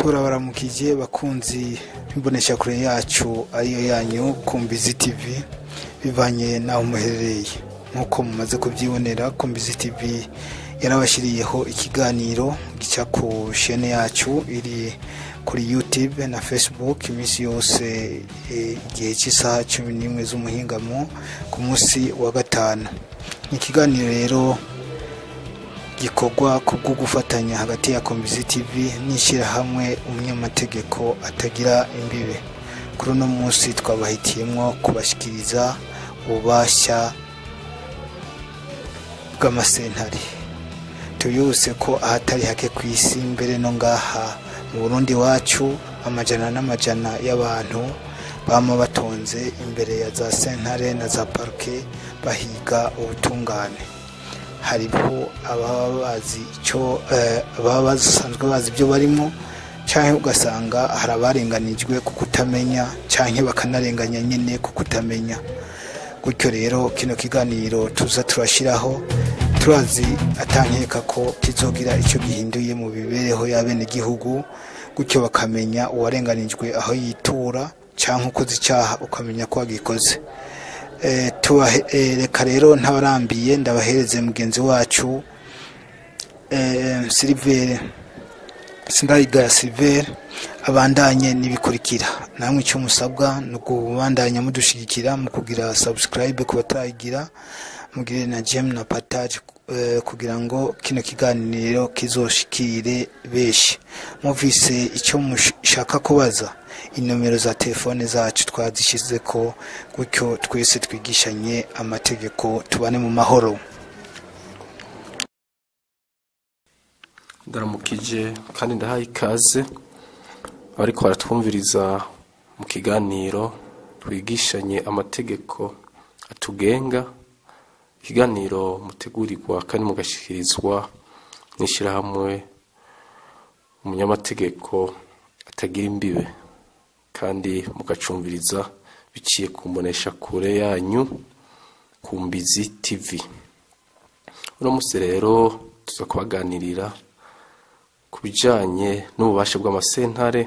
turabaramukije bakunzi imbonesha kure yacu ariyo yanyu Kumbizi TV bivanye naho muherereye. Nkuko mumaze kubyibonera, Kumbizi TV yarabashiriyeho ikiganiro gica ku chaîne yacu iri kuri YouTube na Facebook imisi yose igihe cy'isaha 11 z'umuhingamo ku munsi wa gatanu. Ikiganiro rero gikorwa kubwo gufatanya hagati ya Kumbizi TV n'ishirahamwe umunyamategeko atagira imbibe. Kuri uno munsi twabahitiyemwo kubashikiriza ububasha bw'amasentare. Tuyuse ko ahatari hake kw'isi mbere no ngaha mu Burundi wacu amajana n'amajana y'abantu bama batonze imbere ya za sentare na za parke bahiga ubutungane. Hariho ababazi ico basanzwe bazi ibyo barimo, canke ugasanga harabarenganijwe ku kutamenya canke bakanarenganya nyene ku kutamenya. Gutyo rero kino kiganiro tuza turashiraho turazi atankeka ko kizogira icyo gihinduye mu bibereho y'abene gihugu, gutyo bakamenya uwarenganijwe aho yitura canke ukoze icyaha ukamenya ko agikoze. Reka rero ntabarambiye ndabahereze mugenzi wacu Sindayigaya Silver abandanye nibikurikira. Namwe icyo musabwa no kubandanya mudushigikira mu kugira subscribe ku batarayigira, mugire na gem na partage kugira ngo kino kiganiro kizoshikire beshi. Muvise icyo mushaka kubaza, inomero za telefone zacu twazishize ko, gutyo twese twigishanye amategeko tubane mu mahoro. Ndaramukije kandi ndahaye ikaze ariko baratwumviriza mu kiganiro twigishanye amategeko atugenga, ikiganiro mutegurirwa kandi mugashikirizwa n'ishirahamwe umunyamategeko atagira imbibe, kandi mugacumviriza biciye ku mbonesha kure yanyu Kumbizi TV. Uno musi rero tuza kubaganirira ku bijanye n'ububasha bw'amasentare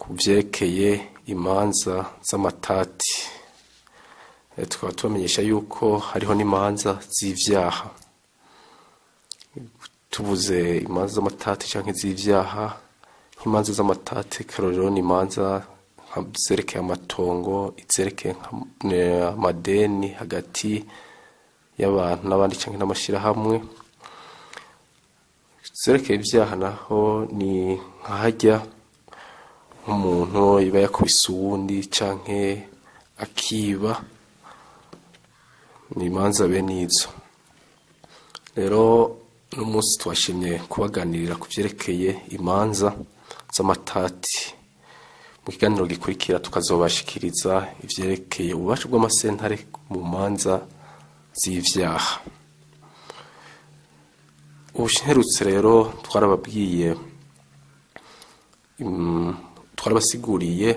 ku vyerekeye imanza z'amatati. Tukaba tubamenyesha yuko hariho n'imanza z'ivyaha. Tuvuze imanza z'amatati canke z'ivyaha, nk'imanza z'amatati karorero ni imanza zerekeye amatongo, izerekeye amadeni hagati y'abantu n'abandi canke n'amashirahamwe. Zerekeye ivyaha naho ni nkahajya nk'umuntu iba yakubise uwundi canke akiba, ni imanza bene izo. Rero uno munsi twashimye kubaganirira ku vyerekeye imanza z'amatati. Mu kiganiro gikurikira tukazobashikiriza ivyerekeye ububasha bw'amasentare mu manza z'ivyaha. Ubusherutse rero twarabasiguriye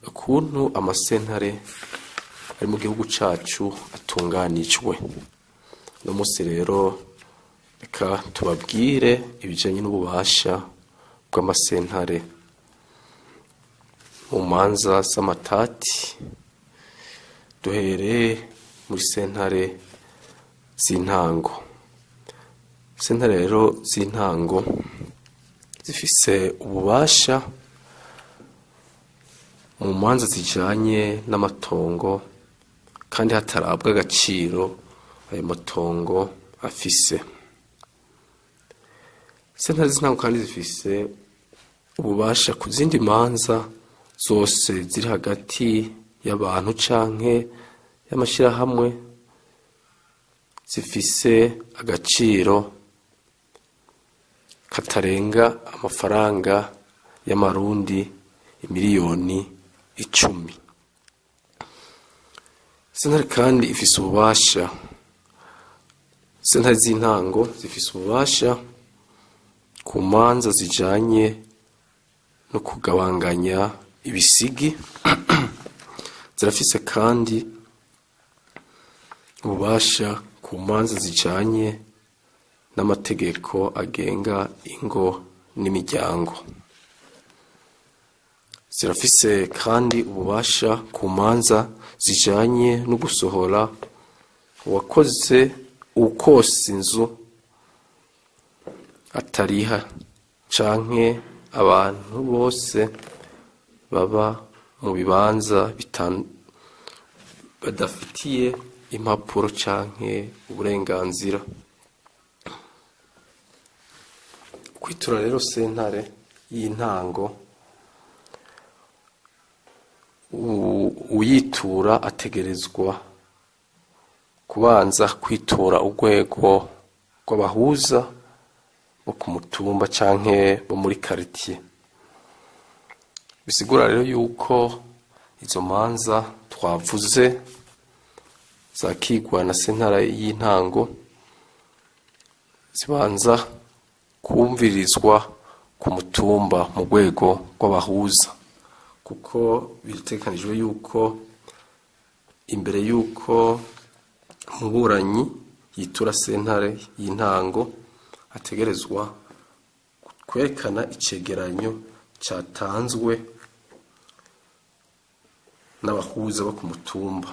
ukuntu amasentare ari mu gihugu cacu atunganijwe. No munsi rero reka tubabwire ibijanye n'ububasha bw'amasentare mu manza z'amatati. Duhereye muri sentare z'intango. Sentare rero z'intango zifise ububasha mu manza zijanye n'amatongo, kandi hatarabwa agaciro ayo matongo afise. Sentare z'intango kandi zifise ububasha ku zindi manza zose ziri hagati y'abantu canke y'amashirahamwe zifise agaciro katarenga amafaranga y'amarundi imiliyoni 10. Sentare kandi ifise ububasha, sentare z'intango zifise ububasha ku manza zijanye no kugabanganya ibisigi. Zirafise kandi ububasha ku manza zijanye n'amategeko agenga ingo n'imiryango. Zirafise kandi ububasha ku manza zijanye no gusohora uwukosa inzu atariha canke abantu bose baba mu bibanza badafitiye impapuro canke uburenganzira. Kwitura rero sentare y'intango, uyitura ategerezwa kubanza kwitura urwego rw'abahuza bo ku mutumba canke bo muri quartier. Bisigura rero yuko izo manza twavuze zakigwa na sentare y'intango zibanza kumvirizwa ku mutumba mu rwego rw'abahuza, kuko bitegekanijwe yuko imbere yuko umuburanyi yitura sentare y'intango ategerezwa kwerekana icegeranyo catanzwe n'abahuza bo ku mutumba.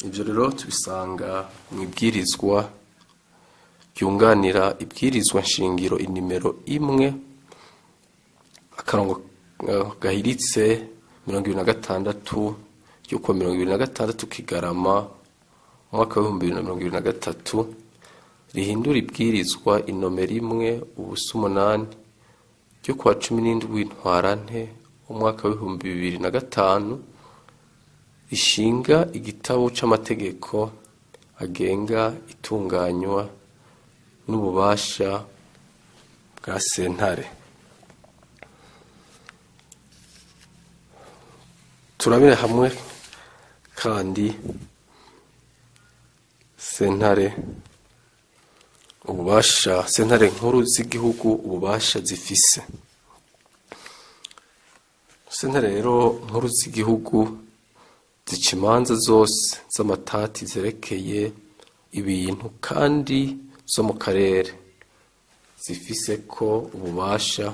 Ivyo rero tubisanga mu ibwirizwa ryunganira ibwirizwa nshingiro inimero 1 akarongo gahiritse 26 yuko 26 Kigarama umwaka wa 2023 rihindura ibwirizwa inomero 1/8 ryo kwa 17 Ntwarante umwaka wa 2005 rishinga igitabo c'amategeko agenga itunganywa n'ububasha bwa sentare. Turabire hamwe kandi sentare nkuru z'igihugu ububasha zifise. Sentare rero nkuru z'igihugu zica imanza zose z'amatati zerekeye ibintu kandi zo mu karere, zifise ko ububasha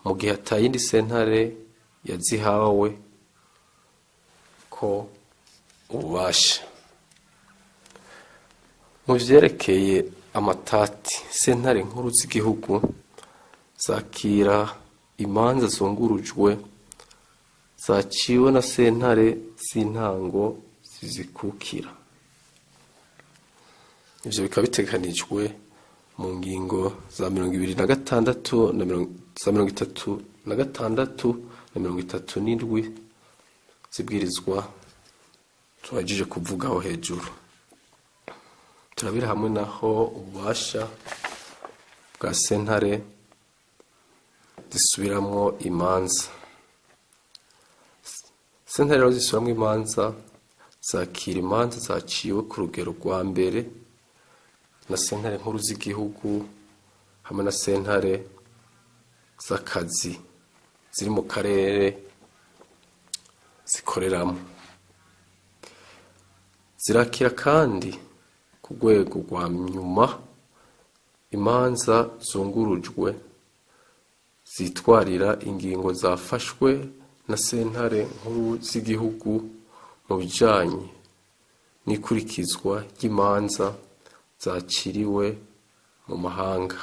mu gihe atayindi sentare yazihawe ko ububasha. Mu vyerekeye amatati, sentare nkuru z'igihugu zakira imanza zungurujwe zaciwe na sentare z'intango zizikukira. Ivyo bikaba bitegekanijwe mu ngingo za 26 na 36 na 37 zibwirizwa turajije kuvugaho hejuru. Turabira hamwe naho ububasha bwa sentare zisubiramwo imanza. Sentare rero zisubiramwo imanza zakira imanza zaciwe ku rugero rwa mbere na sentare nkuru z'igihugu hamwe na sentare z'akazi ziri mu karere zikoreramo. Zirakira kandi ku rwego rwa nyuma imanza zungurujwe zitwarira ingingo zafashwe na sentare nkuru z'igihugu mu bijanye n'ikurikizwa ry'imanza zaciriwe mu mahanga.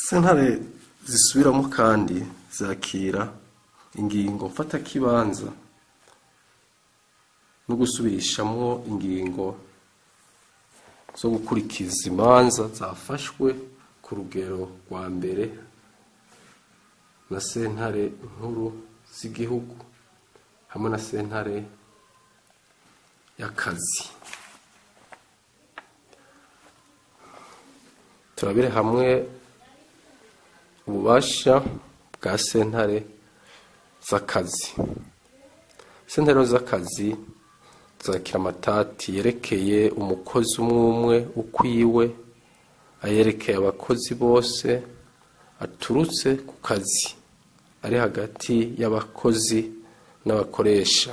Sentare zisubiramo kandi zakira ingingo mfatakibanza no gusubirishamwo ingingo zo gukurikiza imanza zafashwe ku rugero rwa mbere na sentare nkuru z'igihugu hamwe na sentare y'akazi. Turabire hamwe ububasha bwa sentare z'akazi. Sentare z'akazi zakira amatati yerekeye umukozi umwe ukwiwe, ayerekeye abakozi bose, aturutse ku kazi ari hagati y'abakozi n'abakoresha,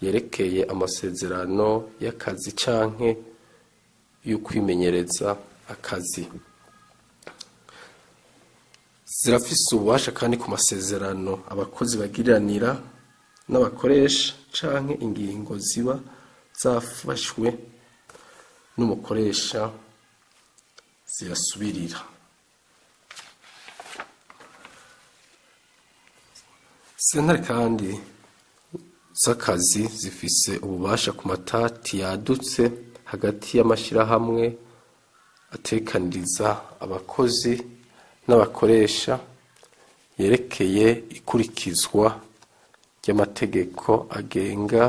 yerekeye amasezerano y'akazi canke y'ukwimenyereza akazi. Zirafise ububasha kandi ku masezerano abakozi bagiriranira n'abakoresha canke ingingo ziba zafashwe n'umukoresha ziyasubirira. Sentare kandi z'akazi zifise ububasha ku matati yadutse hagati y'amashirahamwe atekaniriza abakozi n'abakoresha yerekeye ikurikizwa ry'amategeko agenga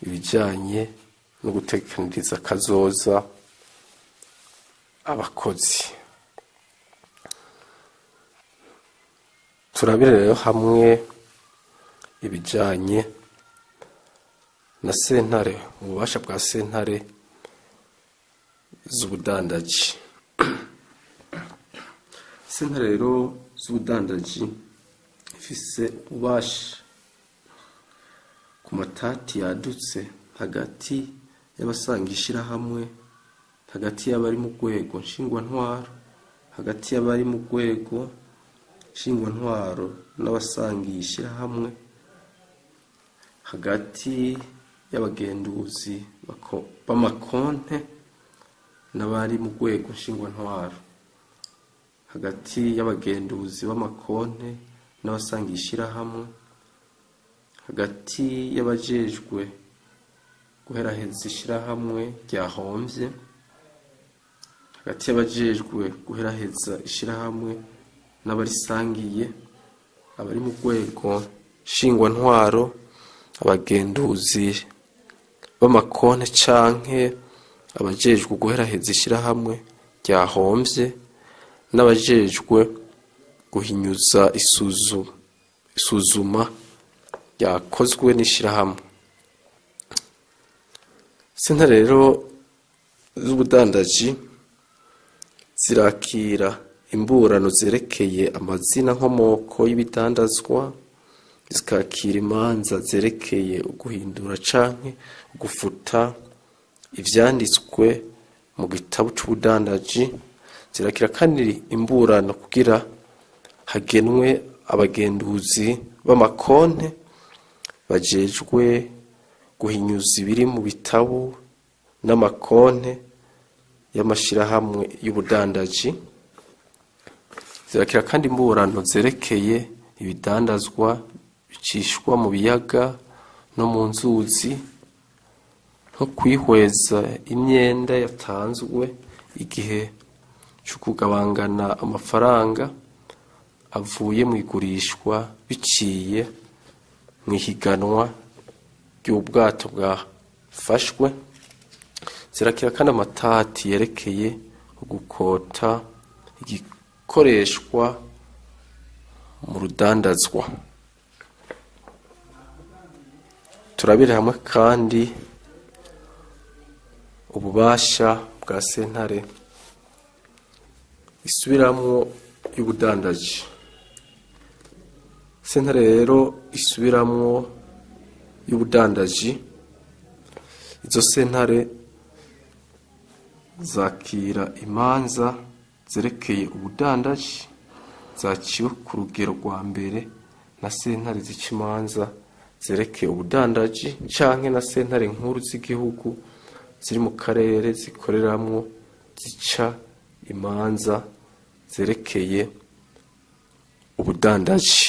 ibijanye no gutekaniriza kazoza abakozi. Turabire rero hamwe ibijanye na sentare, ububasha bwa sentare z'ubudandaji. Sentare rero z'ubudandaji ifise ububasha ku matati yadutse hagati y'abasanga ishirahamwe, hagati y'abari mu rwego nshingwantwaro, hagati y'abari mu rwego nshingwantwaro n'abasangiye ishirahamwe, hagati y'abagenduzi b'amakonte n'abari mu rwego nshingwantwaro, hagati y'abagenduzi b'amakonte n'abasangiye ishirahamwe, hagati y'abajejwe guheraheza ishirahamwe ryahomvye, hagati y'abajejwe guheraheza ishirahamwe n'abarisangiye, abari mu rwego nshingwantwaro, abagenduzi b'amakonte canke abajejwe guheraheza ishirahamwe ryahomvye, n'abajejwe guhinyuza isuzuma ryakozwe n'ishirahamwe. Sentare rero z'ubudandaji zirakira imburano zerekeye amazina nkomoko y'ibidandazwa, zikakira imanza zerekeye uguhindura canke ugufuta ivyanditswe mu gitabo c'ubudandaji, zirakira kandi imburano kugira hagenwe abagenduzi b'amakonte bajejwe guhinyuza ibiri mu bitabo n'amakonte y'amashirahamwe y'ubudandaji. Zirakira kandi imburano zerekeye ibidandazwa bicishwa mu biyaga no mu nzuzi, nko kwihweza imyenda yatanzwe igihe cyo kugabangana amafaranga avuye mu igurishwa biciye mu ihiganwa ry'ubwato bwafashwe. Zirakira kandi amatati yerekeye ugukota igikoreshwa mu rudandazwa. Turabire hamwe kandi ububasha bwa sentare isubiramwo y'ubudandaji. Sentare rero isubiramwo y'ubudandaji, izo sentare zakira imanza zerekeye ubudandaji zaciwe ku rugero rwa mbere na sentare zica imanza zerekeye ubudandaji canke na sentare nkuru z'igihugu ziri mu karere zikoreramwo zica imanza zerekeye ubudandaji.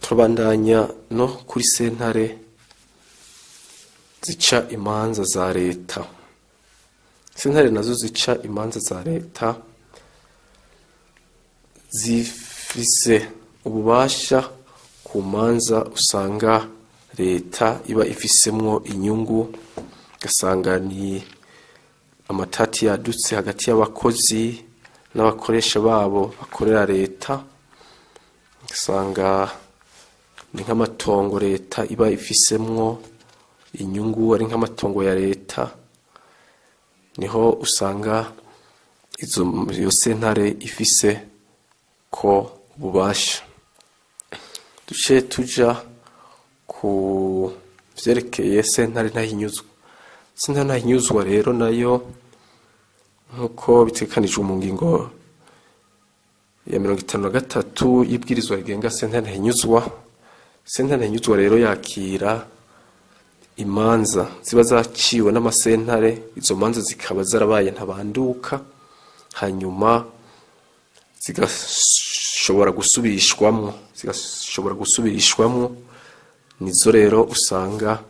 Turabandanya no kuri sentare zica imanza za leta. Sentare nazo zica imanza za leta zifise ububasha ku manza usanga leta iba ifisemwo inyungu, gasanga ni amatati yadutse hagati y'abakozi n'abakoresha babo bakorera leta, gasanga ni nk'amatongo leta iba ifisemwo inyungu ari nk'amatongo ya leta, niho usanga iyo sentare ifise ko ububasha. duce tuja ku vyerekeye sentare ntahinyuzwa. Sentare ntahinyuzwa rero nayo nk'uko bitegekanijwe mu ngingo ya 53 y'ibwirizwa rigenga sentare ntahinyuzwa. Sentare ntahinyuzwa rero yakira imanza ziba zaciwe n'amasentare, izo manza zikaba zarabaye ntabanduka, hanyuma zigashobora gusubirishwamwo. Nizo rero usanga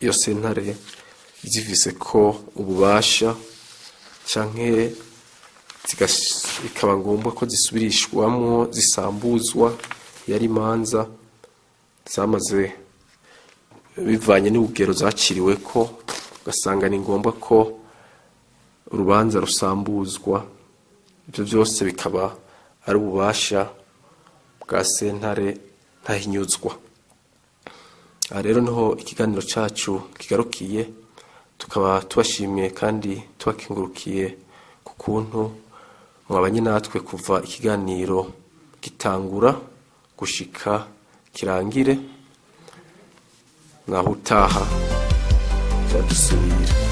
iyo sentare zivise ko ububasha canke bikaba ngombwa ko zisubirishwamwo, zisambuzwa yari imanza zamaze bivanye n'urugero zaciriwe ko, ugasanga ni ngombwa ko urubanza rusambuzwa. Ibyo byose bikaba ari ububasha bwa sentare ntahinyuzwa. Aha rero niho ikiganiro cacu kigarukiye, tukaba tubashimiye kandi tubakengurukiye ku kuntu mwabanye natwe kuva ikiganiro gitangura gushika kirangire. Naho utaha zadusubira.